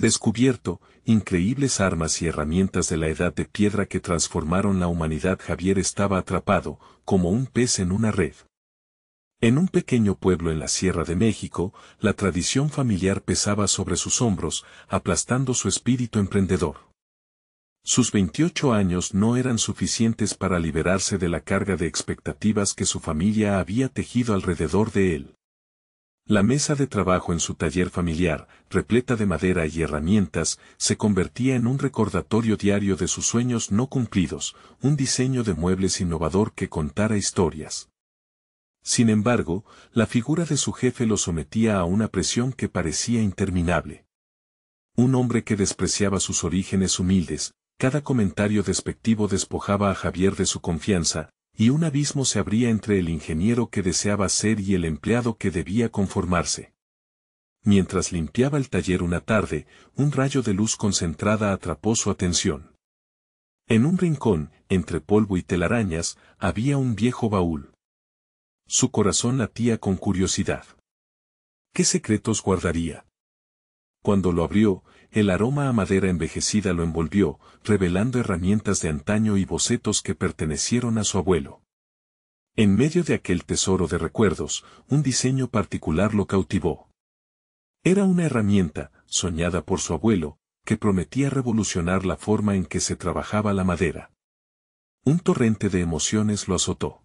descubierto, increíbles armas y herramientas de la edad de piedra que transformaron la humanidad. Javier estaba atrapado, como un pez en una red. En un pequeño pueblo en la Sierra de México, la tradición familiar pesaba sobre sus hombros, aplastando su espíritu emprendedor. Sus 28 años no eran suficientes para liberarse de la carga de expectativas que su familia había tejido alrededor de él. La mesa de trabajo en su taller familiar, repleta de madera y herramientas, se convertía en un recordatorio diario de sus sueños no cumplidos, un diseño de muebles innovador que contara historias. Sin embargo, la figura de su jefe lo sometía a una presión que parecía interminable. Un hombre que despreciaba sus orígenes humildes, cada comentario despectivo despojaba a Javier de su confianza, y un abismo se abría entre el ingeniero que deseaba ser y el empleado que debía conformarse. Mientras limpiaba el taller una tarde, un rayo de luz concentrada atrapó su atención. En un rincón, entre polvo y telarañas, había un viejo baúl. Su corazón latía con curiosidad. ¿Qué secretos guardaría? Cuando lo abrió, el aroma a madera envejecida lo envolvió, revelando herramientas de antaño y bocetos que pertenecieron a su abuelo. En medio de aquel tesoro de recuerdos, un diseño particular lo cautivó. Era una herramienta, soñada por su abuelo, que prometía revolucionar la forma en que se trabajaba la madera. Un torrente de emociones lo azotó.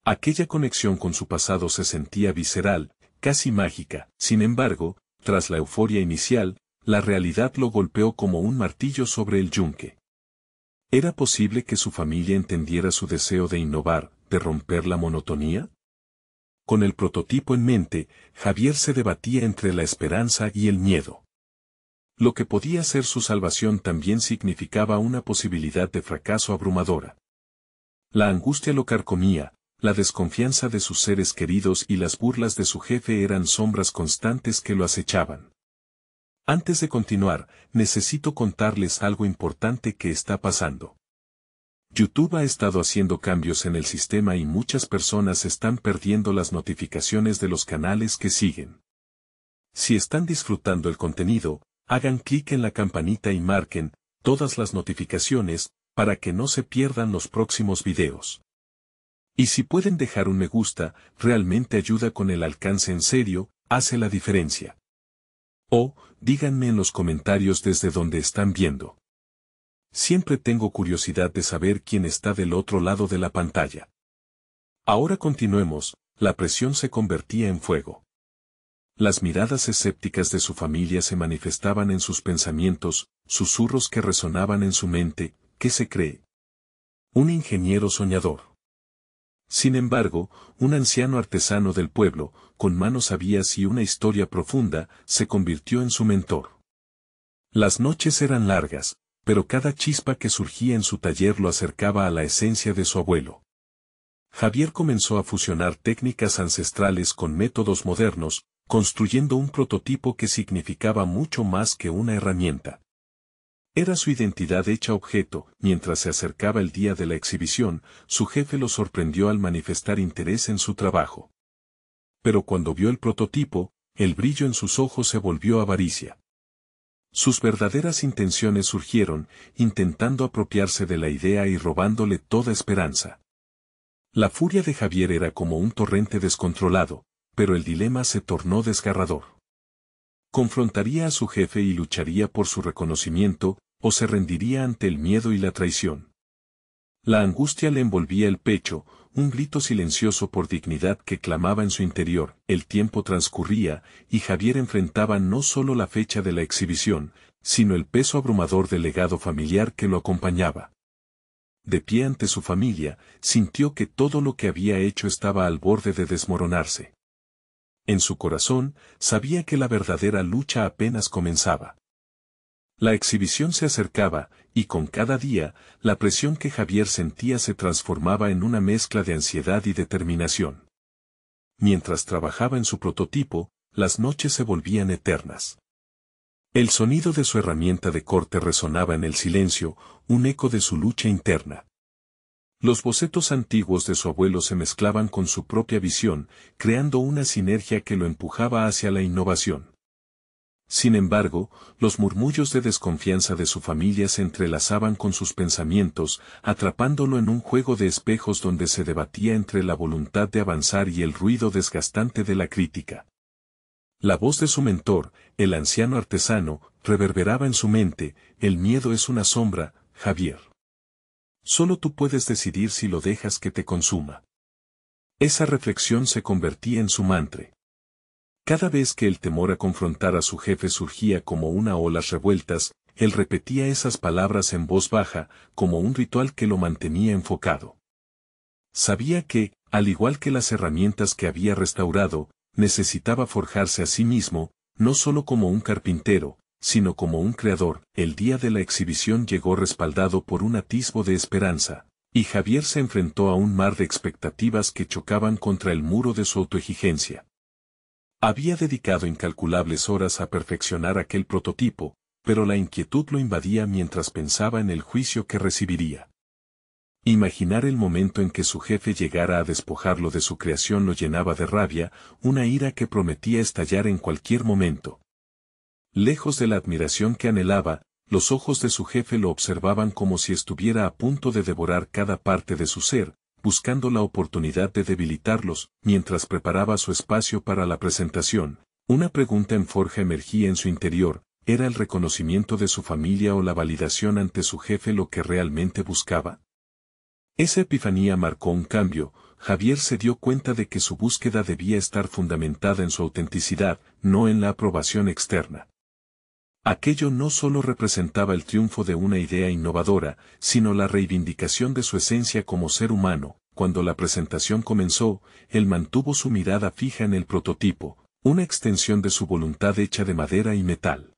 Aquella conexión con su pasado se sentía visceral, casi mágica. Sin embargo, tras la euforia inicial, la realidad lo golpeó como un martillo sobre el yunque. ¿Era posible que su familia entendiera su deseo de innovar, de romper la monotonía? Con el prototipo en mente, Javier se debatía entre la esperanza y el miedo. Lo que podía ser su salvación también significaba una posibilidad de fracaso abrumadora. La angustia lo carcomía. La desconfianza de sus seres queridos y las burlas de su jefe eran sombras constantes que lo acechaban. Antes de continuar, necesito contarles algo importante que está pasando. YouTube ha estado haciendo cambios en el sistema y muchas personas están perdiendo las notificaciones de los canales que siguen. Si están disfrutando el contenido, hagan clic en la campanita y marquen todas las notificaciones para que no se pierdan los próximos videos. Y si pueden dejar un me gusta, realmente ayuda con el alcance. En serio, hace la diferencia. O, díganme en los comentarios desde donde están viendo. Siempre tengo curiosidad de saber quién está del otro lado de la pantalla. Ahora continuemos, la presión se convertía en fuego. Las miradas escépticas de su familia se manifestaban en sus pensamientos, susurros que resonaban en su mente. ¿Qué se cree? Un ingeniero soñador. Sin embargo, un anciano artesano del pueblo, con manos sabias y una historia profunda, se convirtió en su mentor. Las noches eran largas, pero cada chispa que surgía en su taller lo acercaba a la esencia de su abuelo. Javier comenzó a fusionar técnicas ancestrales con métodos modernos, construyendo un prototipo que significaba mucho más que una herramienta. Era su identidad hecha objeto. Mientras se acercaba el día de la exhibición, su jefe lo sorprendió al manifestar interés en su trabajo. Pero cuando vio el prototipo, el brillo en sus ojos se volvió avaricia. Sus verdaderas intenciones surgieron, intentando apropiarse de la idea y robándole toda esperanza. La furia de Javier era como un torrente descontrolado, pero el dilema se tornó desgarrador. Confrontaría a su jefe y lucharía por su reconocimiento, o se rendiría ante el miedo y la traición. La angustia le envolvía el pecho, un grito silencioso por dignidad que clamaba en su interior. El tiempo transcurría, y Javier enfrentaba no solo la fecha de la exhibición, sino el peso abrumador del legado familiar que lo acompañaba. De pie ante su familia, sintió que todo lo que había hecho estaba al borde de desmoronarse. En su corazón, sabía que la verdadera lucha apenas comenzaba. La exhibición se acercaba, y con cada día, la presión que Javier sentía se transformaba en una mezcla de ansiedad y determinación. Mientras trabajaba en su prototipo, las noches se volvían eternas. El sonido de su herramienta de corte resonaba en el silencio, un eco de su lucha interna. Los bocetos antiguos de su abuelo se mezclaban con su propia visión, creando una sinergia que lo empujaba hacia la innovación. Sin embargo, los murmullos de desconfianza de su familia se entrelazaban con sus pensamientos, atrapándolo en un juego de espejos donde se debatía entre la voluntad de avanzar y el ruido desgastante de la crítica. La voz de su mentor, el anciano artesano, reverberaba en su mente: el miedo es una sombra, Javier. Solo tú puedes decidir si lo dejas que te consuma. Esa reflexión se convertía en su mantra. Cada vez que el temor a confrontar a su jefe surgía como una olas revueltas, él repetía esas palabras en voz baja, como un ritual que lo mantenía enfocado. Sabía que, al igual que las herramientas que había restaurado, necesitaba forjarse a sí mismo, no solo como un carpintero, sino como un creador. El día de la exhibición llegó respaldado por un atisbo de esperanza, y Javier se enfrentó a un mar de expectativas que chocaban contra el muro de su autoexigencia. Había dedicado incalculables horas a perfeccionar aquel prototipo, pero la inquietud lo invadía mientras pensaba en el juicio que recibiría. Imaginar el momento en que su jefe llegara a despojarlo de su creación lo llenaba de rabia, una ira que prometía estallar en cualquier momento. Lejos de la admiración que anhelaba, los ojos de su jefe lo observaban como si estuviera a punto de devorar cada parte de su ser, buscando la oportunidad de debilitarlos. Mientras preparaba su espacio para la presentación, una pregunta en forja emergía en su interior: ¿era el reconocimiento de su familia o la validación ante su jefe lo que realmente buscaba? Esa epifanía marcó un cambio. Javier se dio cuenta de que su búsqueda debía estar fundamentada en su autenticidad, no en la aprobación externa. Aquello no solo representaba el triunfo de una idea innovadora, sino la reivindicación de su esencia como ser humano. Cuando la presentación comenzó, él mantuvo su mirada fija en el prototipo, una extensión de su voluntad hecha de madera y metal.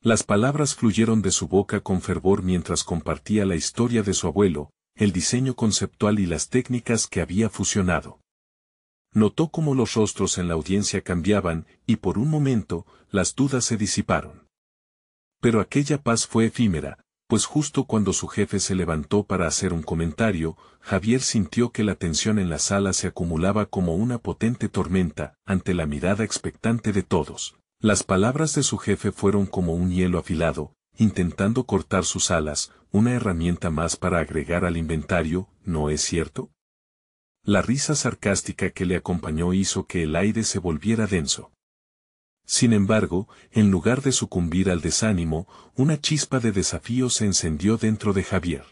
Las palabras fluyeron de su boca con fervor mientras compartía la historia de su abuelo, el diseño conceptual y las técnicas que había fusionado. Notó cómo los rostros en la audiencia cambiaban, y por un momento, las dudas se disiparon. Pero aquella paz fue efímera, pues justo cuando su jefe se levantó para hacer un comentario, Javier sintió que la tensión en la sala se acumulaba como una potente tormenta. Ante la mirada expectante de todos, las palabras de su jefe fueron como un hielo afilado, intentando cortar sus alas, una herramienta más para agregar al inventario, ¿no es cierto? La risa sarcástica que le acompañó hizo que el aire se volviera denso. Sin embargo, en lugar de sucumbir al desánimo, una chispa de desafío se encendió dentro de Javier.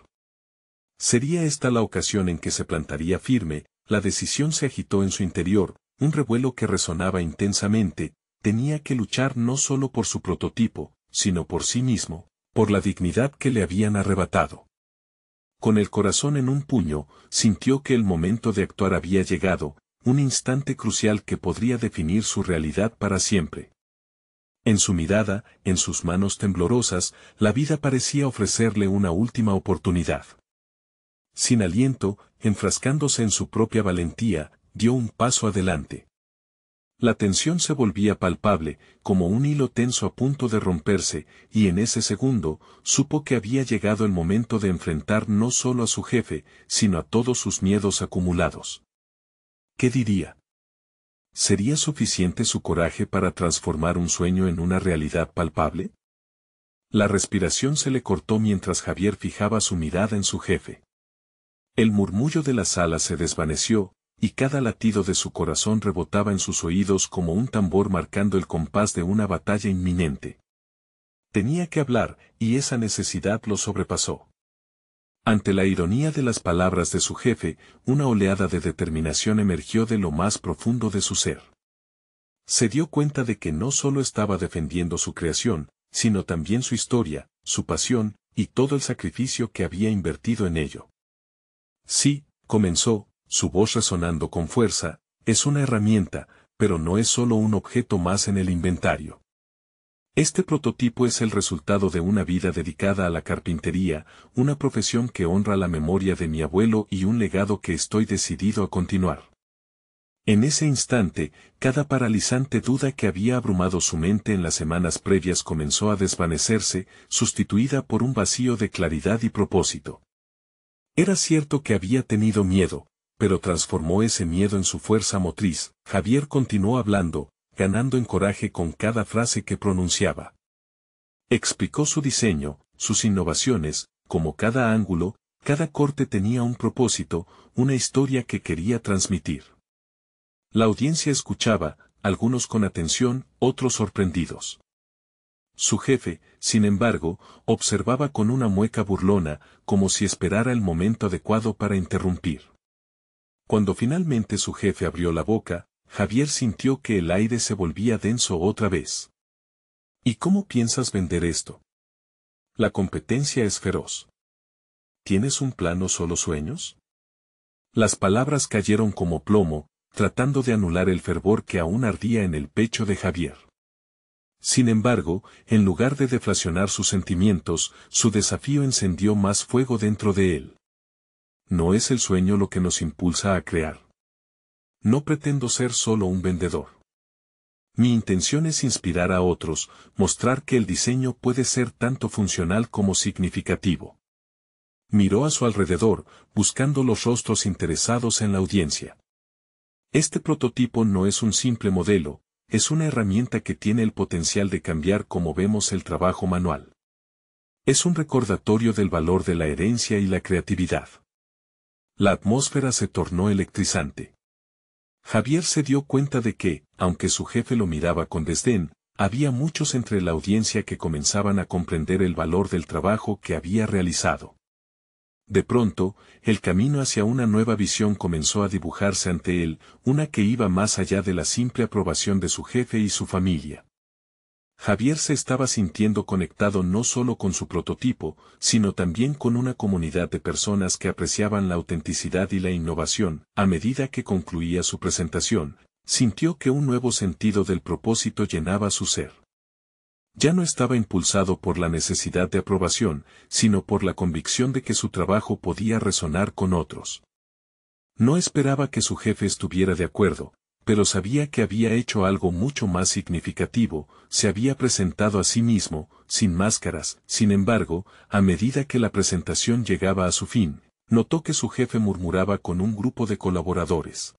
Sería esta la ocasión en que se plantaría firme. La decisión se agitó en su interior, un revuelo que resonaba intensamente. Tenía que luchar no solo por su prototipo, sino por sí mismo, por la dignidad que le habían arrebatado. Con el corazón en un puño, sintió que el momento de actuar había llegado, un instante crucial que podría definir su realidad para siempre. En su mirada, en sus manos temblorosas, la vida parecía ofrecerle una última oportunidad. Sin aliento, enfrascándose en su propia valentía, dio un paso adelante. La tensión se volvía palpable, como un hilo tenso a punto de romperse, y en ese segundo, supo que había llegado el momento de enfrentar no solo a su jefe, sino a todos sus miedos acumulados. ¿Qué diría? ¿Sería suficiente su coraje para transformar un sueño en una realidad palpable? La respiración se le cortó mientras Javier fijaba su mirada en su jefe. El murmullo de la sala se desvaneció, y cada latido de su corazón rebotaba en sus oídos como un tambor marcando el compás de una batalla inminente. Tenía que hablar, y esa necesidad lo sobrepasó. Ante la ironía de las palabras de su jefe, una oleada de determinación emergió de lo más profundo de su ser. Se dio cuenta de que no solo estaba defendiendo su creación, sino también su historia, su pasión, y todo el sacrificio que había invertido en ello. Sí, comenzó, su voz resonando con fuerza, es una herramienta, pero no es solo un objeto más en el inventario. Este prototipo es el resultado de una vida dedicada a la carpintería, una profesión que honra la memoria de mi abuelo y un legado que estoy decidido a continuar. En ese instante, cada paralizante duda que había abrumado su mente en las semanas previas comenzó a desvanecerse, sustituida por un vacío de claridad y propósito. Era cierto que había tenido miedo, pero transformó ese miedo en su fuerza motriz. Javier continuó hablando, ganando en coraje con cada frase que pronunciaba. Explicó su diseño, sus innovaciones, como cada ángulo, cada corte tenía un propósito, una historia que quería transmitir. La audiencia escuchaba, algunos con atención, otros sorprendidos. Su jefe, sin embargo, observaba con una mueca burlona, como si esperara el momento adecuado para interrumpir. Cuando finalmente su jefe abrió la boca, Javier sintió que el aire se volvía denso otra vez. ¿Y cómo piensas vender esto? La competencia es feroz. ¿Tienes un plan o solo sueños? Las palabras cayeron como plomo, tratando de anular el fervor que aún ardía en el pecho de Javier. Sin embargo, en lugar de deflacionar sus sentimientos, su desafío encendió más fuego dentro de él. No es el sueño lo que nos impulsa a crear. No pretendo ser solo un vendedor. Mi intención es inspirar a otros, mostrar que el diseño puede ser tanto funcional como significativo. Miró a su alrededor, buscando los rostros interesados en la audiencia. Este prototipo no es un simple modelo, es una herramienta que tiene el potencial de cambiar cómo vemos el trabajo manual. Es un recordatorio del valor de la herencia y la creatividad. La atmósfera se tornó electrizante. Javier se dio cuenta de que, aunque su jefe lo miraba con desdén, había muchos entre la audiencia que comenzaban a comprender el valor del trabajo que había realizado. De pronto, el camino hacia una nueva visión comenzó a dibujarse ante él, una que iba más allá de la simple aprobación de su jefe y su familia. Javier se estaba sintiendo conectado no solo con su prototipo, sino también con una comunidad de personas que apreciaban la autenticidad y la innovación. A medida que concluía su presentación, sintió que un nuevo sentido del propósito llenaba su ser. Ya no estaba impulsado por la necesidad de aprobación, sino por la convicción de que su trabajo podía resonar con otros. No esperaba que su jefe estuviera de acuerdo, pero sabía que había hecho algo mucho más significativo, se había presentado a sí mismo, sin máscaras. Sin embargo, a medida que la presentación llegaba a su fin, notó que su jefe murmuraba con un grupo de colaboradores.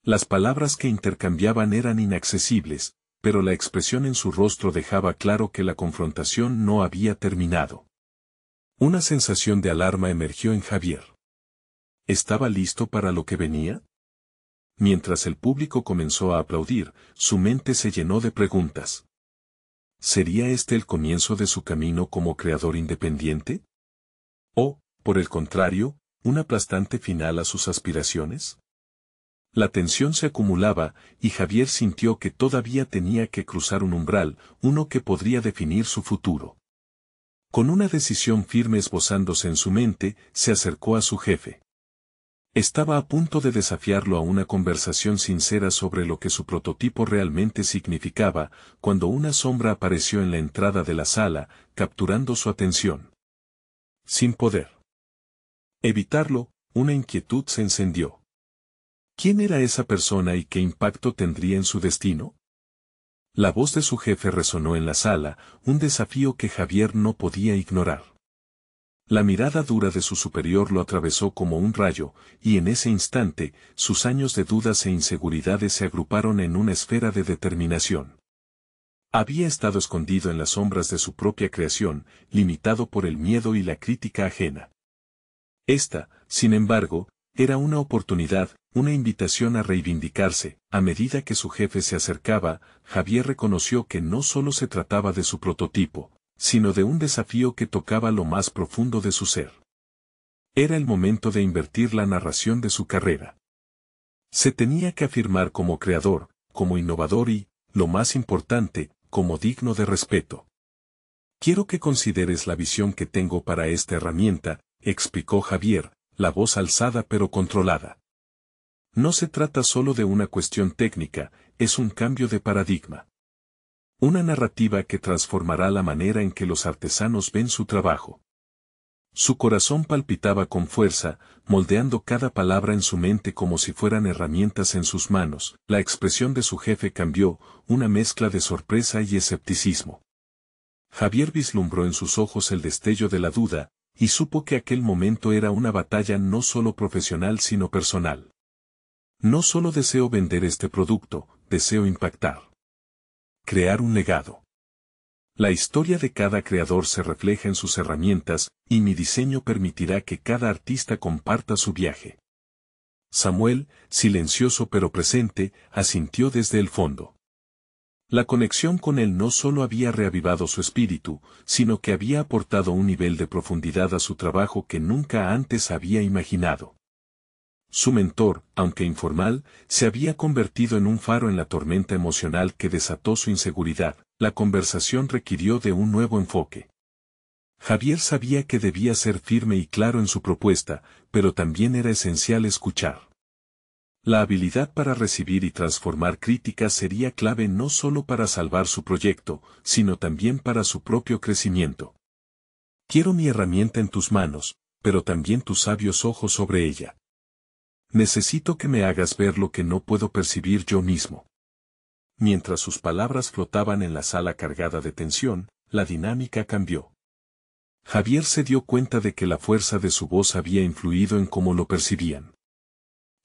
Las palabras que intercambiaban eran inaccesibles, pero la expresión en su rostro dejaba claro que la confrontación no había terminado. Una sensación de alarma emergió en Javier. ¿Estaba listo para lo que venía? Mientras el público comenzó a aplaudir, su mente se llenó de preguntas. ¿Sería este el comienzo de su camino como creador independiente? ¿O, por el contrario, un aplastante final a sus aspiraciones? La tensión se acumulaba, y Javier sintió que todavía tenía que cruzar un umbral, uno que podría definir su futuro. Con una decisión firme esbozándose en su mente, se acercó a su jefe. Estaba a punto de desafiarlo a una conversación sincera sobre lo que su prototipo realmente significaba, cuando una sombra apareció en la entrada de la sala, capturando su atención. Sin poder evitarlo, una inquietud se encendió. ¿Quién era esa persona y qué impacto tendría en su destino? La voz de su jefe resonó en la sala, un desafío que Javier no podía ignorar. La mirada dura de su superior lo atravesó como un rayo, y en ese instante, sus años de dudas e inseguridades se agruparon en una esfera de determinación. Había estado escondido en las sombras de su propia creación, limitado por el miedo y la crítica ajena. Esta, sin embargo, era una oportunidad, una invitación a reivindicarse. A medida que su jefe se acercaba, Javier reconoció que no solo se trataba de su prototipo, sino de un desafío que tocaba lo más profundo de su ser. Era el momento de invertir la narración de su carrera. Se tenía que afirmar como creador, como innovador y, lo más importante, como digno de respeto. Quiero que consideres la visión que tengo para esta herramienta, explicó Javier, la voz alzada pero controlada. No se trata solo de una cuestión técnica, es un cambio de paradigma. Una narrativa que transformará la manera en que los artesanos ven su trabajo. Su corazón palpitaba con fuerza, moldeando cada palabra en su mente como si fueran herramientas en sus manos. La expresión de su jefe cambió, una mezcla de sorpresa y escepticismo. Javier vislumbró en sus ojos el destello de la duda, y supo que aquel momento era una batalla no solo profesional sino personal. No solo deseo vender este producto, deseo impactar. Crear un legado. La historia de cada creador se refleja en sus herramientas, y mi diseño permitirá que cada artista comparta su viaje. Samuel, silencioso pero presente, asintió desde el fondo. La conexión con él no solo había reavivado su espíritu, sino que había aportado un nivel de profundidad a su trabajo que nunca antes había imaginado. Su mentor, aunque informal, se había convertido en un faro en la tormenta emocional que desató su inseguridad. La conversación requirió de un nuevo enfoque. Javier sabía que debía ser firme y claro en su propuesta, pero también era esencial escuchar. La habilidad para recibir y transformar críticas sería clave no solo para salvar su proyecto, sino también para su propio crecimiento. Quiero mi herramienta en tus manos, pero también tus sabios ojos sobre ella. Necesito que me hagas ver lo que no puedo percibir yo mismo. Mientras sus palabras flotaban en la sala cargada de tensión, la dinámica cambió. Javier se dio cuenta de que la fuerza de su voz había influido en cómo lo percibían.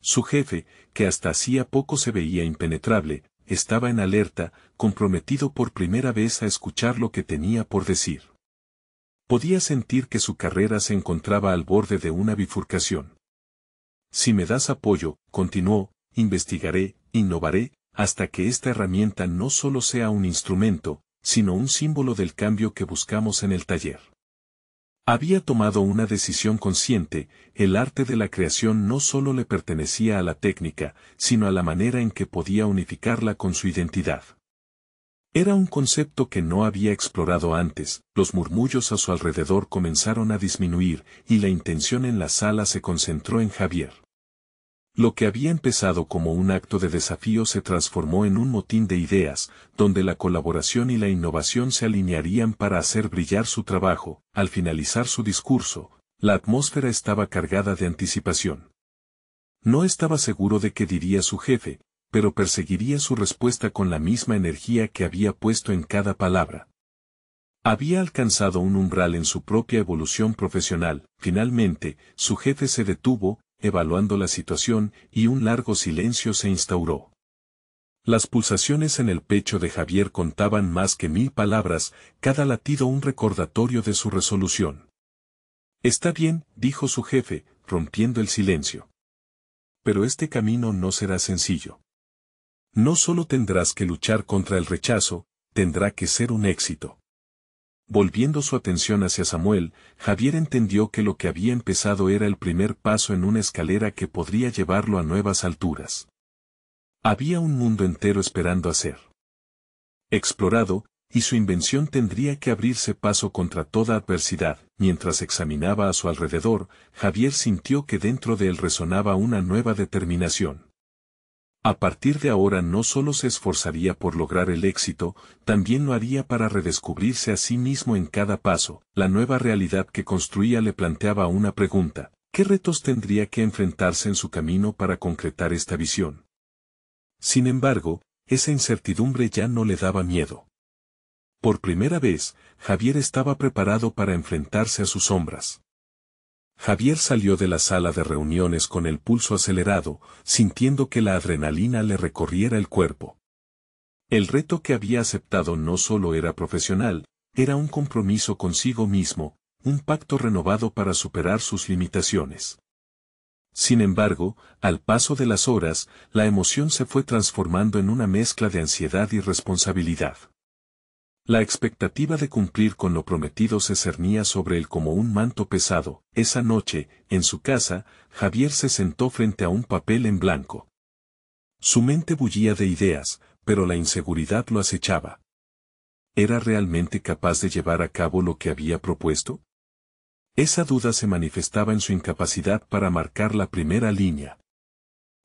Su jefe, que hasta hacía poco se veía impenetrable, estaba en alerta, comprometido por primera vez a escuchar lo que tenía por decir. Podía sentir que su carrera se encontraba al borde de una bifurcación. Si me das apoyo, continuó, investigaré, innovaré, hasta que esta herramienta no solo sea un instrumento, sino un símbolo del cambio que buscamos en el taller. Había tomado una decisión consciente, el arte de la creación no solo le pertenecía a la técnica, sino a la manera en que podía unificarla con su identidad. Era un concepto que no había explorado antes, los murmullos a su alrededor comenzaron a disminuir, y la intención en la sala se concentró en Javier. Lo que había empezado como un acto de desafío se transformó en un motín de ideas, donde la colaboración y la innovación se alinearían para hacer brillar su trabajo. Al finalizar su discurso, la atmósfera estaba cargada de anticipación. No estaba seguro de qué diría su jefe, pero perseguiría su respuesta con la misma energía que había puesto en cada palabra. Había alcanzado un umbral en su propia evolución profesional. Finalmente, su jefe se detuvo, evaluando la situación, y un largo silencio se instauró. Las pulsaciones en el pecho de Javier contaban más que 1000 palabras, cada latido un recordatorio de su resolución. Está bien, dijo su jefe, rompiendo el silencio. Pero este camino no será sencillo. No solo tendrás que luchar contra el rechazo, tendrá que ser un éxito. Volviendo su atención hacia Samuel, Javier entendió que lo que había empezado era el primer paso en una escalera que podría llevarlo a nuevas alturas. Había un mundo entero esperando a ser explorado, y su invención tendría que abrirse paso contra toda adversidad. Mientras examinaba a su alrededor, Javier sintió que dentro de él resonaba una nueva determinación. A partir de ahora no solo se esforzaría por lograr el éxito, también lo haría para redescubrirse a sí mismo en cada paso. La nueva realidad que construía le planteaba una pregunta: ¿qué retos tendría que enfrentarse en su camino para concretar esta visión? Sin embargo, esa incertidumbre ya no le daba miedo. Por primera vez, Javier estaba preparado para enfrentarse a sus sombras. Javier salió de la sala de reuniones con el pulso acelerado, sintiendo que la adrenalina le recorriera el cuerpo. El reto que había aceptado no solo era profesional, era un compromiso consigo mismo, un pacto renovado para superar sus limitaciones. Sin embargo, al paso de las horas, la emoción se fue transformando en una mezcla de ansiedad y responsabilidad. La expectativa de cumplir con lo prometido se cernía sobre él como un manto pesado. Esa noche, en su casa, Javier se sentó frente a un papel en blanco. Su mente bullía de ideas, pero la inseguridad lo acechaba. ¿Era realmente capaz de llevar a cabo lo que había propuesto? Esa duda se manifestaba en su incapacidad para marcar la primera línea.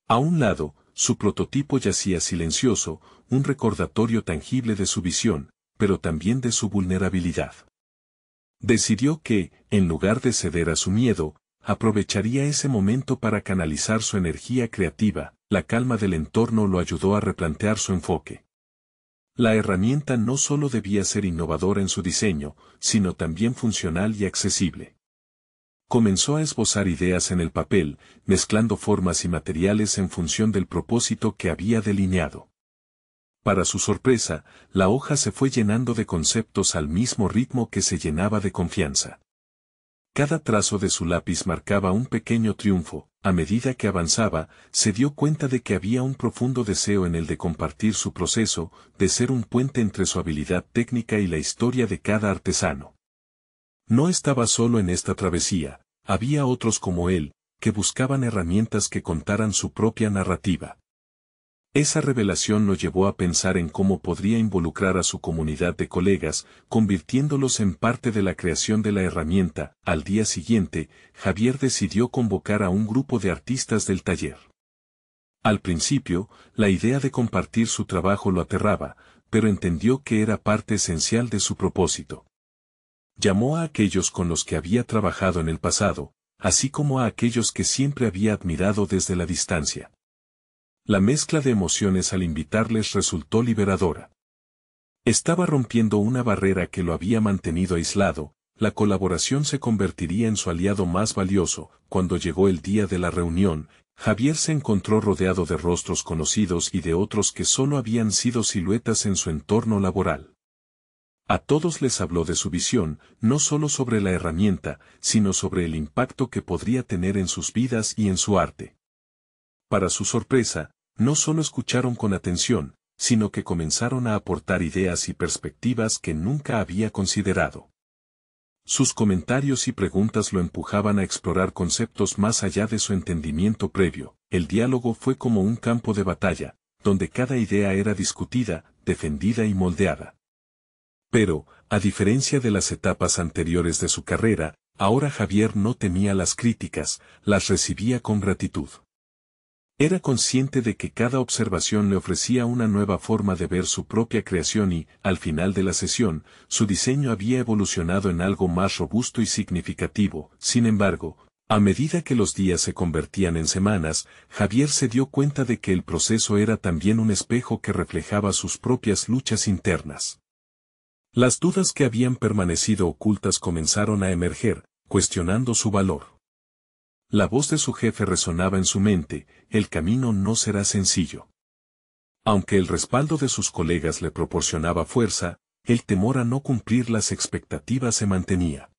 A un lado, su prototipo yacía silencioso, un recordatorio tangible de su visión, pero también de su vulnerabilidad. Decidió que, en lugar de ceder a su miedo, aprovecharía ese momento para canalizar su energía creativa. La calma del entorno lo ayudó a replantear su enfoque. La herramienta no solo debía ser innovadora en su diseño, sino también funcional y accesible. Comenzó a esbozar ideas en el papel, mezclando formas y materiales en función del propósito que había delineado. Para su sorpresa, la hoja se fue llenando de conceptos al mismo ritmo que se llenaba de confianza. Cada trazo de su lápiz marcaba un pequeño triunfo. A medida que avanzaba, se dio cuenta de que había un profundo deseo en él de compartir su proceso, de ser un puente entre su habilidad técnica y la historia de cada artesano. No estaba solo en esta travesía, había otros como él, que buscaban herramientas que contaran su propia narrativa. Esa revelación lo llevó a pensar en cómo podría involucrar a su comunidad de colegas, convirtiéndolos en parte de la creación de la herramienta. Al día siguiente, Javier decidió convocar a un grupo de artistas del taller. Al principio, la idea de compartir su trabajo lo aterraba, pero entendió que era parte esencial de su propósito. Llamó a aquellos con los que había trabajado en el pasado, así como a aquellos que siempre había admirado desde la distancia. La mezcla de emociones al invitarles resultó liberadora. Estaba rompiendo una barrera que lo había mantenido aislado, la colaboración se convertiría en su aliado más valioso. Cuando llegó el día de la reunión, Javier se encontró rodeado de rostros conocidos y de otros que solo habían sido siluetas en su entorno laboral. A todos les habló de su visión, no solo sobre la herramienta, sino sobre el impacto que podría tener en sus vidas y en su arte. Para su sorpresa, no solo escucharon con atención, sino que comenzaron a aportar ideas y perspectivas que nunca había considerado. Sus comentarios y preguntas lo empujaban a explorar conceptos más allá de su entendimiento previo. El diálogo fue como un campo de batalla, donde cada idea era discutida, defendida y moldeada. Pero, a diferencia de las etapas anteriores de su carrera, ahora Javier no temía las críticas, las recibía con gratitud. Era consciente de que cada observación le ofrecía una nueva forma de ver su propia creación y, al final de la sesión, su diseño había evolucionado en algo más robusto y significativo. Sin embargo, a medida que los días se convertían en semanas, Javier se dio cuenta de que el proceso era también un espejo que reflejaba sus propias luchas internas. Las dudas que habían permanecido ocultas comenzaron a emerger, cuestionando su valor. La voz de su jefe resonaba en su mente: el camino no será sencillo. Aunque el respaldo de sus colegas le proporcionaba fuerza, el temor a no cumplir las expectativas se mantenía.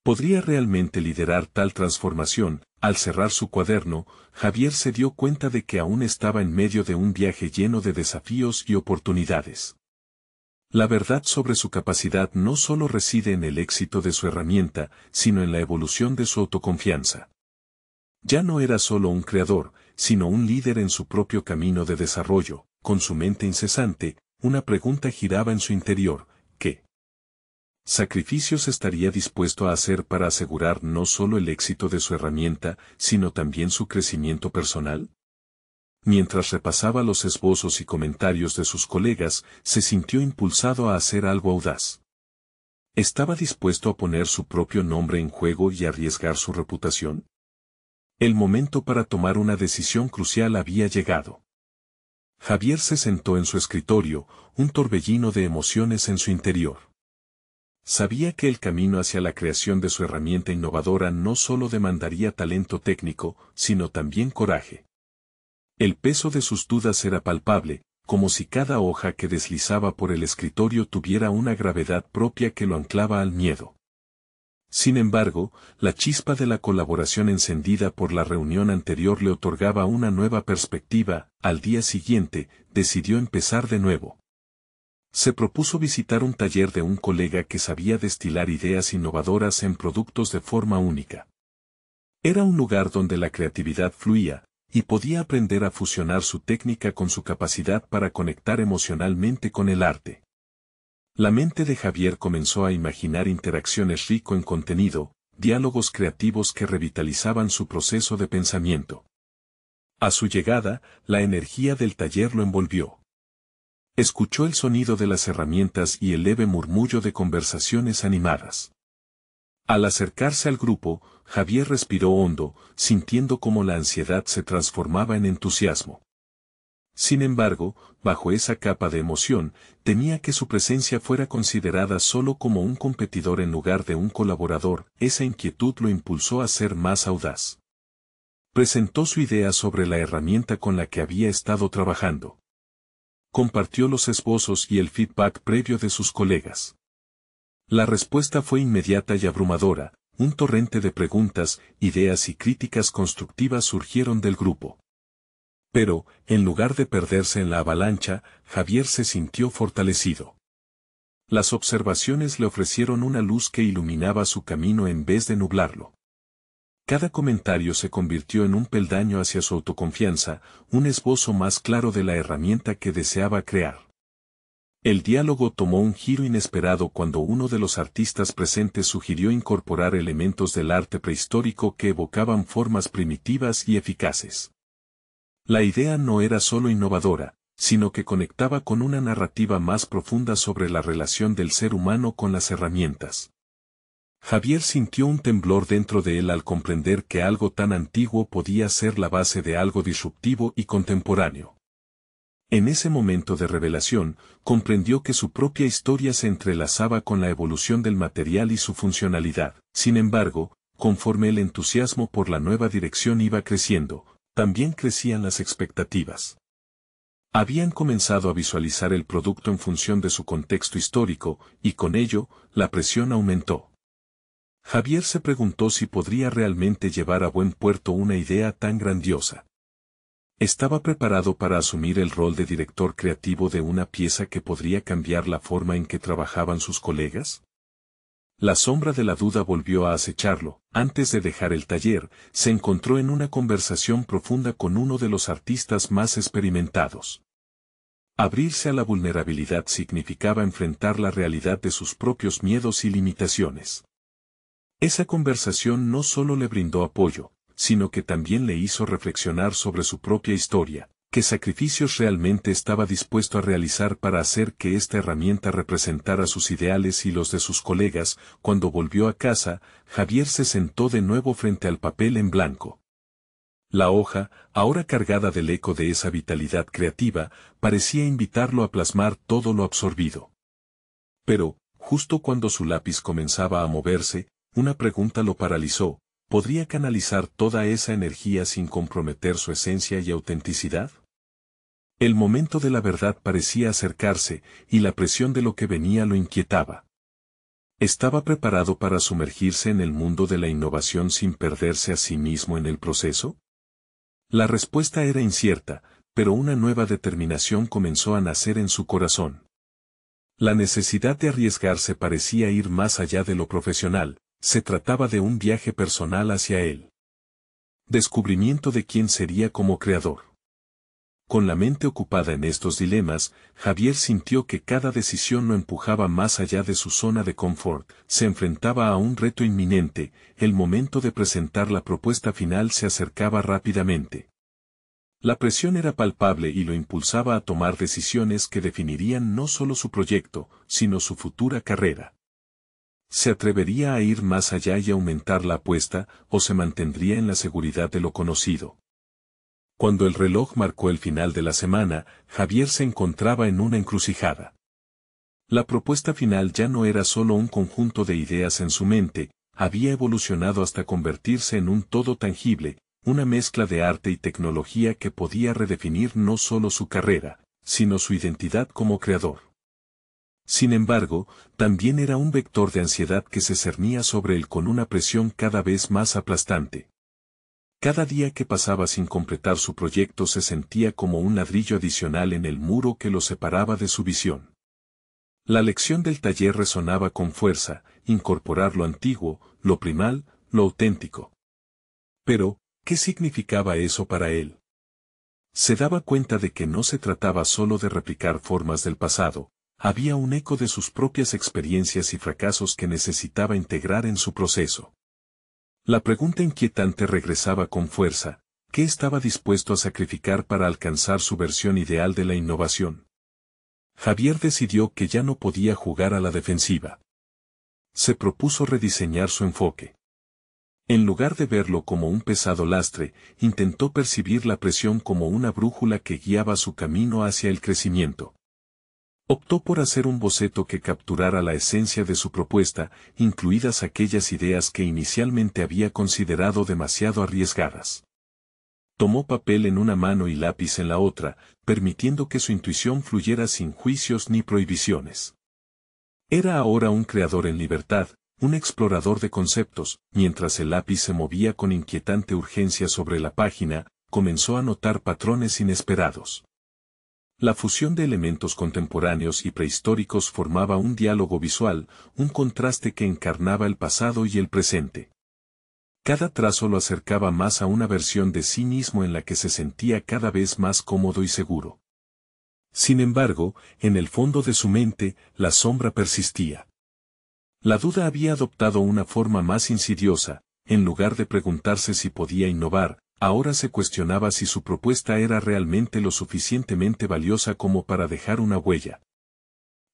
¿Podría realmente liderar tal transformación? Al cerrar su cuaderno, Javier se dio cuenta de que aún estaba en medio de un viaje lleno de desafíos y oportunidades. La verdad sobre su capacidad no solo reside en el éxito de su herramienta, sino en la evolución de su autoconfianza. Ya no era solo un creador, sino un líder en su propio camino de desarrollo. Con su mente incesante, una pregunta giraba en su interior: ¿qué sacrificios estaría dispuesto a hacer para asegurar no solo el éxito de su herramienta, sino también su crecimiento personal? Mientras repasaba los esbozos y comentarios de sus colegas, se sintió impulsado a hacer algo audaz. ¿Estaba dispuesto a poner su propio nombre en juego y arriesgar su reputación? El momento para tomar una decisión crucial había llegado. Javier se sentó en su escritorio, un torbellino de emociones en su interior. Sabía que el camino hacia la creación de su herramienta innovadora no solo demandaría talento técnico, sino también coraje. El peso de sus dudas era palpable, como si cada hoja que deslizaba por el escritorio tuviera una gravedad propia que lo anclaba al miedo. Sin embargo, la chispa de la colaboración encendida por la reunión anterior le otorgaba una nueva perspectiva. Al día siguiente, decidió empezar de nuevo. Se propuso visitar un taller de un colega que sabía destilar ideas innovadoras en productos de forma única. Era un lugar donde la creatividad fluía, y podía aprender a fusionar su técnica con su capacidad para conectar emocionalmente con el arte. La mente de Javier comenzó a imaginar interacciones rico en contenido, diálogos creativos que revitalizaban su proceso de pensamiento. A su llegada, la energía del taller lo envolvió. Escuchó el sonido de las herramientas y el leve murmullo de conversaciones animadas. Al acercarse al grupo, Javier respiró hondo, sintiendo cómo la ansiedad se transformaba en entusiasmo. Sin embargo, bajo esa capa de emoción, temía que su presencia fuera considerada solo como un competidor en lugar de un colaborador. Esa inquietud lo impulsó a ser más audaz. Presentó su idea sobre la herramienta con la que había estado trabajando. compartió los esbozos y el feedback previo de sus colegas. La respuesta fue inmediata y abrumadora, un torrente de preguntas, ideas y críticas constructivas surgieron del grupo. Pero, en lugar de perderse en la avalancha, Javier se sintió fortalecido. Las observaciones le ofrecieron una luz que iluminaba su camino en vez de nublarlo. Cada comentario se convirtió en un peldaño hacia su autoconfianza, un esbozo más claro de la herramienta que deseaba crear. El diálogo tomó un giro inesperado cuando uno de los artistas presentes sugirió incorporar elementos del arte prehistórico que evocaban formas primitivas y eficaces. La idea no era solo innovadora, sino que conectaba con una narrativa más profunda sobre la relación del ser humano con las herramientas. Javier sintió un temblor dentro de él al comprender que algo tan antiguo podía ser la base de algo disruptivo y contemporáneo. En ese momento de revelación, comprendió que su propia historia se entrelazaba con la evolución del material y su funcionalidad. Sin embargo, conforme el entusiasmo por la nueva dirección iba creciendo, también crecían las expectativas. Habían comenzado a visualizar el producto en función de su contexto histórico, y con ello, la presión aumentó. Javier se preguntó si podría realmente llevar a buen puerto una idea tan grandiosa. ¿Estaba preparado para asumir el rol de director creativo de una pieza que podría cambiar la forma en que trabajaban sus colegas? La sombra de la duda volvió a acecharlo. Antes de dejar el taller, se encontró en una conversación profunda con uno de los artistas más experimentados. Abrirse a la vulnerabilidad significaba enfrentar la realidad de sus propios miedos y limitaciones. Esa conversación no solo le brindó apoyo, sino que también le hizo reflexionar sobre su propia historia, qué sacrificios realmente estaba dispuesto a realizar para hacer que esta herramienta representara sus ideales y los de sus colegas. Cuando volvió a casa, Javier se sentó de nuevo frente al papel en blanco. La hoja, ahora cargada del eco de esa vitalidad creativa, parecía invitarlo a plasmar todo lo absorbido. Pero, justo cuando su lápiz comenzaba a moverse, una pregunta lo paralizó: ¿podría canalizar toda esa energía sin comprometer su esencia y autenticidad? El momento de la verdad parecía acercarse, y la presión de lo que venía lo inquietaba. ¿Estaba preparado para sumergirse en el mundo de la innovación sin perderse a sí mismo en el proceso? La respuesta era incierta, pero una nueva determinación comenzó a nacer en su corazón. La necesidad de arriesgarse parecía ir más allá de lo profesional. Se trataba de un viaje personal hacia él. Descubrimiento de quién sería como creador. Con la mente ocupada en estos dilemas, Javier sintió que cada decisión lo empujaba más allá de su zona de confort. Se enfrentaba a un reto inminente. El momento de presentar la propuesta final se acercaba rápidamente. La presión era palpable y lo impulsaba a tomar decisiones que definirían no solo su proyecto, sino su futura carrera. ¿Se atrevería a ir más allá y aumentar la apuesta, o se mantendría en la seguridad de lo conocido? Cuando el reloj marcó el final de la semana, Javier se encontraba en una encrucijada. La propuesta final ya no era solo un conjunto de ideas en su mente, había evolucionado hasta convertirse en un todo tangible, una mezcla de arte y tecnología que podía redefinir no solo su carrera, sino su identidad como creador. Sin embargo, también era un vector de ansiedad que se cernía sobre él con una presión cada vez más aplastante. Cada día que pasaba sin completar su proyecto se sentía como un ladrillo adicional en el muro que lo separaba de su visión. La lección del taller resonaba con fuerza: incorporar lo antiguo, lo primal, lo auténtico. Pero, ¿qué significaba eso para él? Se daba cuenta de que no se trataba solo de replicar formas del pasado. Había un eco de sus propias experiencias y fracasos que necesitaba integrar en su proceso. La pregunta inquietante regresaba con fuerza: ¿qué estaba dispuesto a sacrificar para alcanzar su versión ideal de la innovación? Javier decidió que ya no podía jugar a la defensiva. Se propuso rediseñar su enfoque. En lugar de verlo como un pesado lastre, intentó percibir la presión como una brújula que guiaba su camino hacia el crecimiento. Optó por hacer un boceto que capturara la esencia de su propuesta, incluidas aquellas ideas que inicialmente había considerado demasiado arriesgadas. Tomó papel en una mano y lápiz en la otra, permitiendo que su intuición fluyera sin juicios ni prohibiciones. Era ahora un creador en libertad, un explorador de conceptos. Mientras el lápiz se movía con inquietante urgencia sobre la página, comenzó a notar patrones inesperados. La fusión de elementos contemporáneos y prehistóricos formaba un diálogo visual, un contraste que encarnaba el pasado y el presente. Cada trazo lo acercaba más a una versión de sí mismo en la que se sentía cada vez más cómodo y seguro. Sin embargo, en el fondo de su mente, la sombra persistía. La duda había adoptado una forma más insidiosa. En lugar de preguntarse si podía innovar, ahora se cuestionaba si su propuesta era realmente lo suficientemente valiosa como para dejar una huella.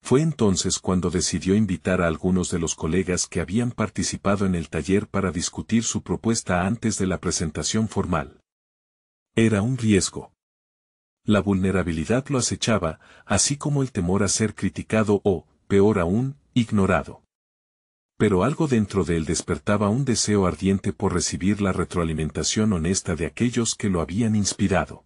Fue entonces cuando decidió invitar a algunos de los colegas que habían participado en el taller para discutir su propuesta antes de la presentación formal. Era un riesgo. La vulnerabilidad lo acechaba, así como el temor a ser criticado o, peor aún, ignorado. Pero algo dentro de él despertaba un deseo ardiente por recibir la retroalimentación honesta de aquellos que lo habían inspirado.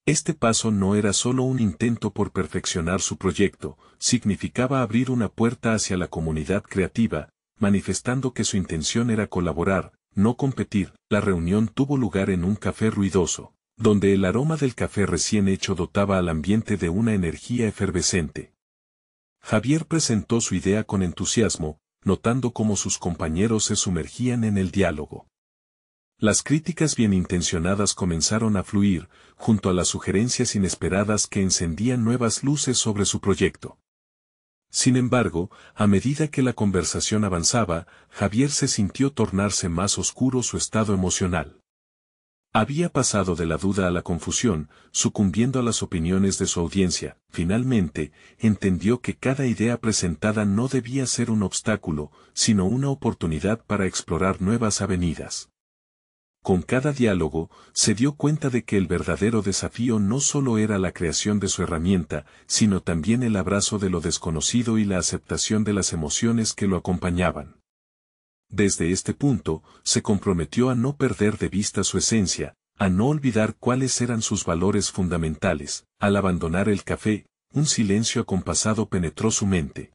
Este paso no era solo un intento por perfeccionar su proyecto, significaba abrir una puerta hacia la comunidad creativa, manifestando que su intención era colaborar, no competir. La reunión tuvo lugar en un café ruidoso, donde el aroma del café recién hecho dotaba al ambiente de una energía efervescente. Javier presentó su idea con entusiasmo, notando cómo sus compañeros se sumergían en el diálogo. Las críticas bien intencionadas comenzaron a fluir, junto a las sugerencias inesperadas que encendían nuevas luces sobre su proyecto. Sin embargo, a medida que la conversación avanzaba, Javier se sintió tornarse más oscuro su estado emocional. Había pasado de la duda a la confusión, sucumbiendo a las opiniones de su audiencia. Finalmente, entendió que cada idea presentada no debía ser un obstáculo, sino una oportunidad para explorar nuevas avenidas. Con cada diálogo, se dio cuenta de que el verdadero desafío no solo era la creación de su herramienta, sino también el abrazo de lo desconocido y la aceptación de las emociones que lo acompañaban. Desde este punto, se comprometió a no perder de vista su esencia, a no olvidar cuáles eran sus valores fundamentales. Al abandonar el café, un silencio acompasado penetró su mente.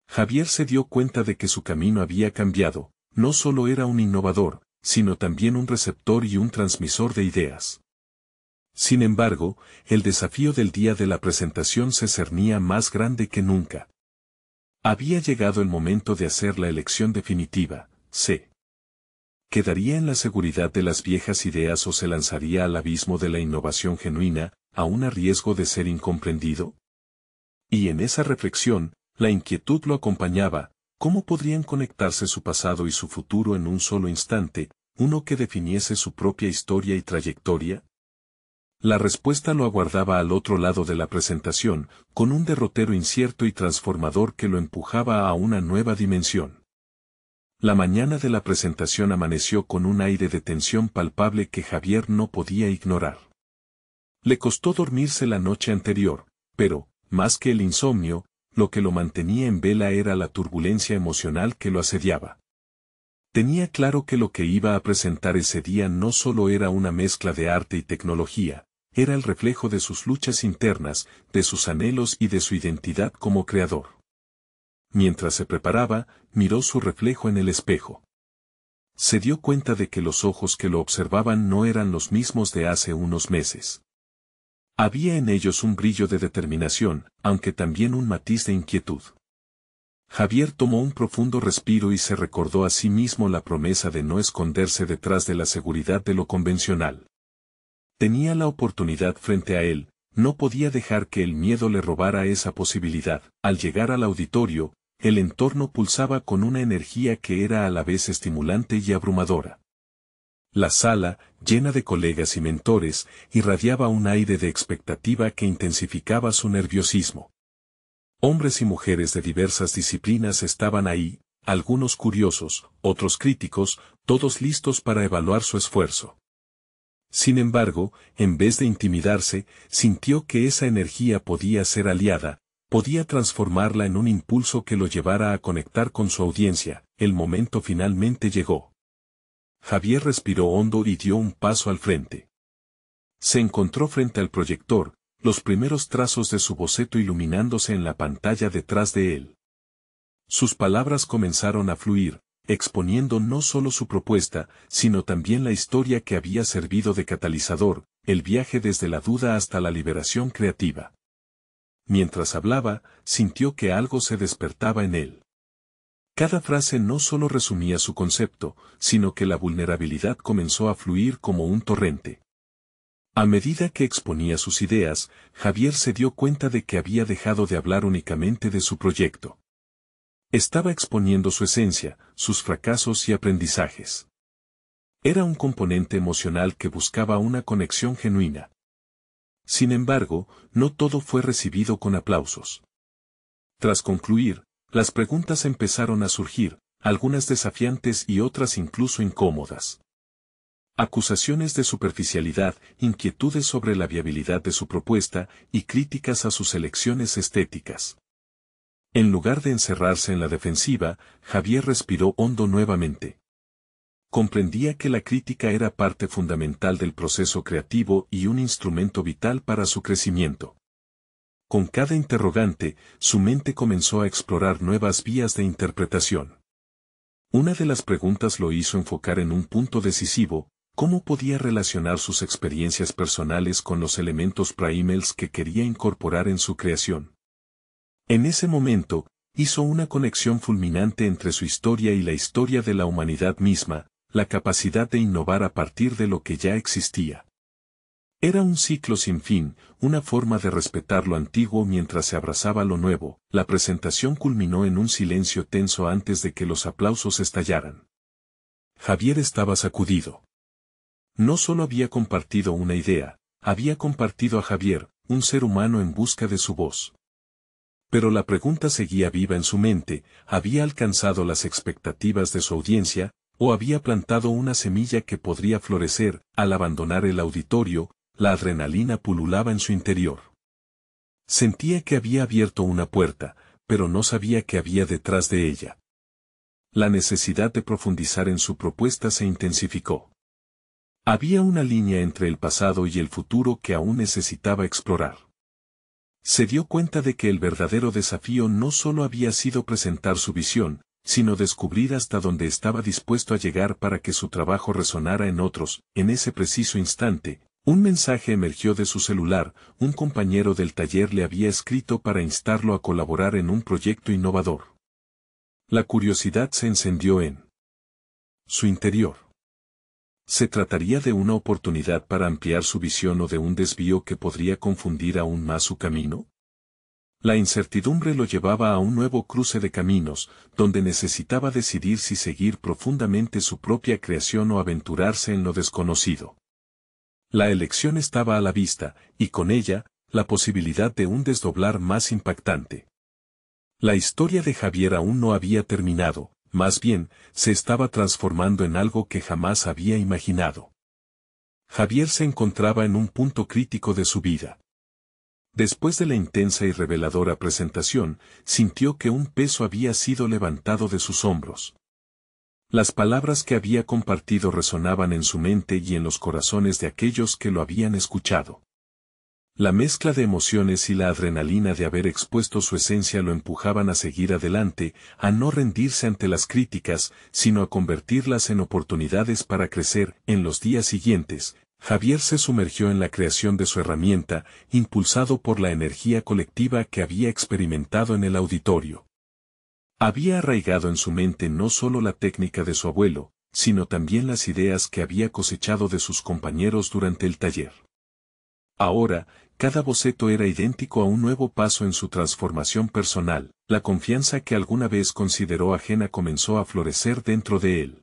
Javier se dio cuenta de que su camino había cambiado, no solo era un innovador, sino también un receptor y un transmisor de ideas. Sin embargo, el desafío del día de la presentación se cernía más grande que nunca. Había llegado el momento de hacer la elección definitiva. ¿Se quedaría en la seguridad de las viejas ideas o se lanzaría al abismo de la innovación genuina, aún a riesgo de ser incomprendido? Y en esa reflexión, la inquietud lo acompañaba. ¿Cómo podrían conectarse su pasado y su futuro en un solo instante, uno que definiese su propia historia y trayectoria? La respuesta lo aguardaba al otro lado de la presentación, con un derrotero incierto y transformador que lo empujaba a una nueva dimensión. La mañana de la presentación amaneció con un aire de tensión palpable que Javier no podía ignorar. Le costó dormirse la noche anterior, pero, más que el insomnio, lo que lo mantenía en vela era la turbulencia emocional que lo asediaba. Tenía claro que lo que iba a presentar ese día no solo era una mezcla de arte y tecnología, era el reflejo de sus luchas internas, de sus anhelos y de su identidad como creador. Mientras se preparaba, miró su reflejo en el espejo. Se dio cuenta de que los ojos que lo observaban no eran los mismos de hace unos meses. Había en ellos un brillo de determinación, aunque también un matiz de inquietud. Javier tomó un profundo respiro y se recordó a sí mismo la promesa de no esconderse detrás de la seguridad de lo convencional. Tenía la oportunidad frente a él, no podía dejar que el miedo le robara esa posibilidad. Al llegar al auditorio, el entorno pulsaba con una energía que era a la vez estimulante y abrumadora. La sala, llena de colegas y mentores, irradiaba un aire de expectativa que intensificaba su nerviosismo. Hombres y mujeres de diversas disciplinas estaban ahí, algunos curiosos, otros críticos, todos listos para evaluar su esfuerzo. Sin embargo, en vez de intimidarse, sintió que esa energía podía ser aliada, podía transformarla en un impulso que lo llevara a conectar con su audiencia. El momento finalmente llegó. Javier respiró hondo y dio un paso al frente. Se encontró frente al proyector, los primeros trazos de su boceto iluminándose en la pantalla detrás de él. Sus palabras comenzaron a fluir, exponiendo no solo su propuesta, sino también la historia que había servido de catalizador, el viaje desde la duda hasta la liberación creativa. Mientras hablaba, sintió que algo se despertaba en él. Cada frase no solo resumía su concepto, sino que la vulnerabilidad comenzó a fluir como un torrente. A medida que exponía sus ideas, Javier se dio cuenta de que había dejado de hablar únicamente de su proyecto. Estaba exponiendo su esencia, sus fracasos y aprendizajes. Era un componente emocional que buscaba una conexión genuina. Sin embargo, no todo fue recibido con aplausos. Tras concluir, las preguntas empezaron a surgir, algunas desafiantes y otras incluso incómodas. Acusaciones de superficialidad, inquietudes sobre la viabilidad de su propuesta y críticas a sus elecciones estéticas. En lugar de encerrarse en la defensiva, Javier respiró hondo nuevamente. Comprendía que la crítica era parte fundamental del proceso creativo y un instrumento vital para su crecimiento. Con cada interrogante, su mente comenzó a explorar nuevas vías de interpretación. Una de las preguntas lo hizo enfocar en un punto decisivo: ¿cómo podía relacionar sus experiencias personales con los elementos primeros que quería incorporar en su creación? En ese momento, hizo una conexión fulminante entre su historia y la historia de la humanidad misma, la capacidad de innovar a partir de lo que ya existía. Era un ciclo sin fin, una forma de respetar lo antiguo mientras se abrazaba lo nuevo. La presentación culminó en un silencio tenso antes de que los aplausos estallaran. Javier estaba sacudido. No solo había compartido una idea, había compartido a Javier, un ser humano en busca de su voz. Pero la pregunta seguía viva en su mente: ¿había alcanzado las expectativas de su audiencia, o había plantado una semilla que podría florecer? Al abandonar el auditorio, la adrenalina pululaba en su interior. Sentía que había abierto una puerta, pero no sabía qué había detrás de ella. La necesidad de profundizar en su propuesta se intensificó. Había una línea entre el pasado y el futuro que aún necesitaba explorar. Se dio cuenta de que el verdadero desafío no solo había sido presentar su visión, sino descubrir hasta dónde estaba dispuesto a llegar para que su trabajo resonara en otros. En ese preciso instante, un mensaje emergió de su celular: un compañero del taller le había escrito para instarlo a colaborar en un proyecto innovador. La curiosidad se encendió en su interior. ¿Se trataría de una oportunidad para ampliar su visión o de un desvío que podría confundir aún más su camino? La incertidumbre lo llevaba a un nuevo cruce de caminos, donde necesitaba decidir si seguir profundamente su propia creación o aventurarse en lo desconocido. La elección estaba a la vista, y con ella, la posibilidad de un desdoblar más impactante. La historia de Javier aún no había terminado, más bien, se estaba transformando en algo que jamás había imaginado. Javier se encontraba en un punto crítico de su vida. Después de la intensa y reveladora presentación, sintió que un peso había sido levantado de sus hombros. Las palabras que había compartido resonaban en su mente y en los corazones de aquellos que lo habían escuchado. La mezcla de emociones y la adrenalina de haber expuesto su esencia lo empujaban a seguir adelante, a no rendirse ante las críticas, sino a convertirlas en oportunidades para crecer. En los días siguientes, Javier se sumergió en la creación de su herramienta, impulsado por la energía colectiva que había experimentado en el auditorio. Había arraigado en su mente no solo la técnica de su abuelo, sino también las ideas que había cosechado de sus compañeros durante el taller. Ahora, cada boceto era idéntico a un nuevo paso en su transformación personal. La confianza que alguna vez consideró ajena comenzó a florecer dentro de él.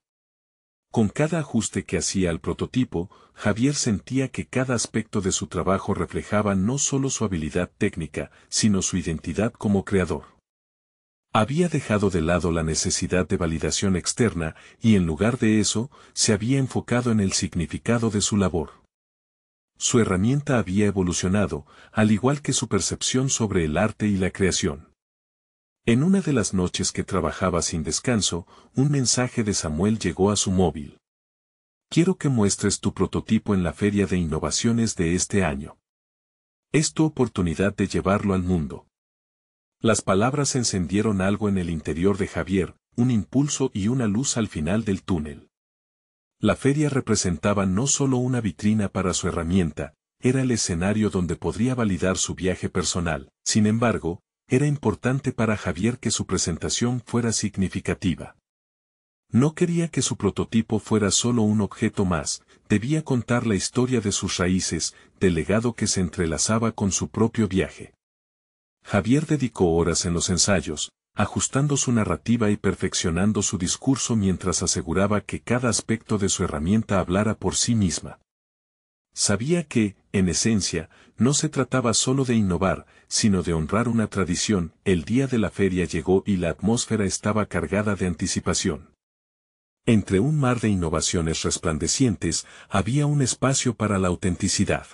Con cada ajuste que hacía al prototipo, Javier sentía que cada aspecto de su trabajo reflejaba no solo su habilidad técnica, sino su identidad como creador. Había dejado de lado la necesidad de validación externa, y en lugar de eso, se había enfocado en el significado de su labor. Su herramienta había evolucionado, al igual que su percepción sobre el arte y la creación. En una de las noches que trabajaba sin descanso, un mensaje de Samuel llegó a su móvil. Quiero que muestres tu prototipo en la Feria de Innovaciones de este año. Es tu oportunidad de llevarlo al mundo. Las palabras encendieron algo en el interior de Javier, un impulso y una luz al final del túnel. La feria representaba no solo una vitrina para su herramienta, era el escenario donde podría validar su viaje personal. Sin embargo, era importante para Javier que su presentación fuera significativa. No quería que su prototipo fuera solo un objeto más, debía contar la historia de sus raíces, del legado que se entrelazaba con su propio viaje. Javier dedicó horas en los ensayos, ajustando su narrativa y perfeccionando su discurso mientras aseguraba que cada aspecto de su herramienta hablara por sí misma. Sabía que, en esencia, no se trataba solo de innovar, sino de honrar una tradición. El día de la feria llegó y la atmósfera estaba cargada de anticipación. Entre un mar de innovaciones resplandecientes, había un espacio para la autenticidad.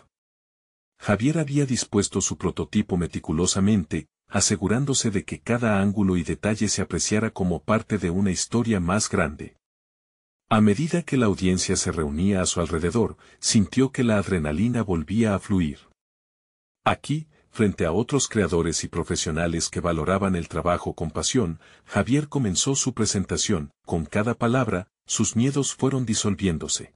Javier había dispuesto su prototipo meticulosamente, asegurándose de que cada ángulo y detalle se apreciara como parte de una historia más grande. A medida que la audiencia se reunía a su alrededor, sintió que la adrenalina volvía a fluir. Aquí, frente a otros creadores y profesionales que valoraban el trabajo con pasión, Javier comenzó su presentación. Con cada palabra, sus miedos fueron disolviéndose.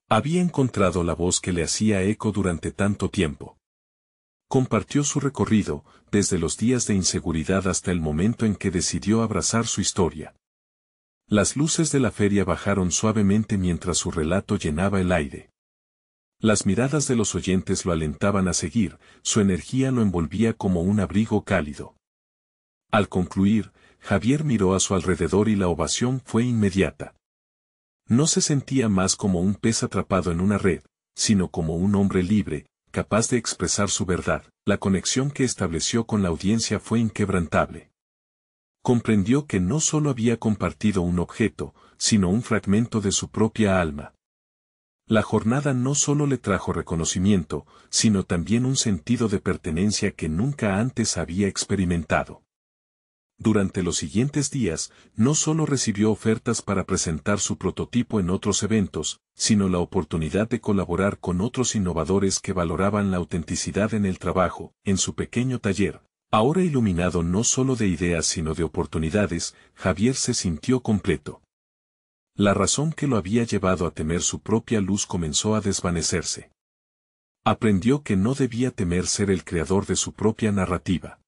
Había encontrado la voz que le hacía eco durante tanto tiempo. Compartió su recorrido, desde los días de inseguridad hasta el momento en que decidió abrazar su historia. Las luces de la feria bajaron suavemente mientras su relato llenaba el aire. Las miradas de los oyentes lo alentaban a seguir, su energía lo envolvía como un abrigo cálido. Al concluir, Javier miró a su alrededor y la ovación fue inmediata. No se sentía más como un pez atrapado en una red, sino como un hombre libre, capaz de expresar su verdad. La conexión que estableció con la audiencia fue inquebrantable. Comprendió que no solo había compartido un objeto, sino un fragmento de su propia alma. La jornada no solo le trajo reconocimiento, sino también un sentido de pertenencia que nunca antes había experimentado. Durante los siguientes días, no solo recibió ofertas para presentar su prototipo en otros eventos, sino la oportunidad de colaborar con otros innovadores que valoraban la autenticidad en el trabajo. En su pequeño taller, ahora iluminado no solo de ideas sino de oportunidades, Javier se sintió completo. La razón que lo había llevado a temer su propia luz comenzó a desvanecerse. Aprendió que no debía temer ser el creador de su propia narrativa.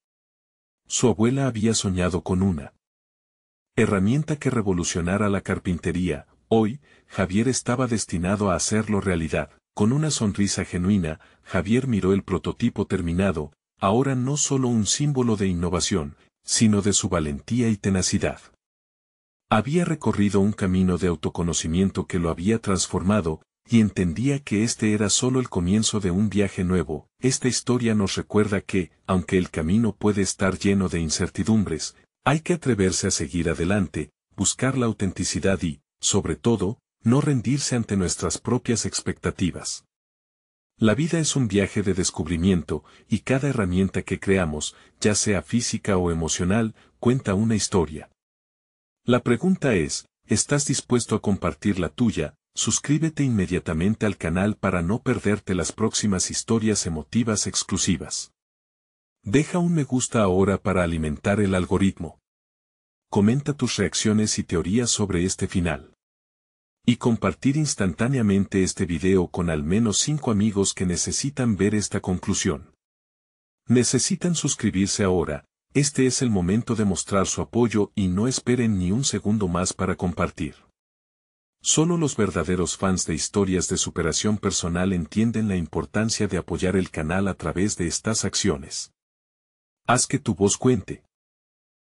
Su abuela había soñado con una herramienta que revolucionara la carpintería. Hoy, Javier estaba destinado a hacerlo realidad. Con una sonrisa genuina, Javier miró el prototipo terminado, ahora no solo un símbolo de innovación, sino de su valentía y tenacidad. Había recorrido un camino de autoconocimiento que lo había transformado, y entendía que este era solo el comienzo de un viaje nuevo. Esta historia nos recuerda que, aunque el camino puede estar lleno de incertidumbres, hay que atreverse a seguir adelante, buscar la autenticidad y, sobre todo, no rendirse ante nuestras propias expectativas. La vida es un viaje de descubrimiento, y cada herramienta que creamos, ya sea física o emocional, cuenta una historia. La pregunta es, ¿estás dispuesto a compartir la tuya? Suscríbete inmediatamente al canal para no perderte las próximas historias emotivas exclusivas. Deja un me gusta ahora para alimentar el algoritmo. Comenta tus reacciones y teorías sobre este final. Y compartir instantáneamente este video con al menos 5 amigos que necesitan ver esta conclusión. Necesitan suscribirse ahora, este es el momento de mostrar su apoyo y no esperen ni un segundo más para compartir. Solo los verdaderos fans de historias de superación personal entienden la importancia de apoyar el canal a través de estas acciones. Haz que tu voz cuente.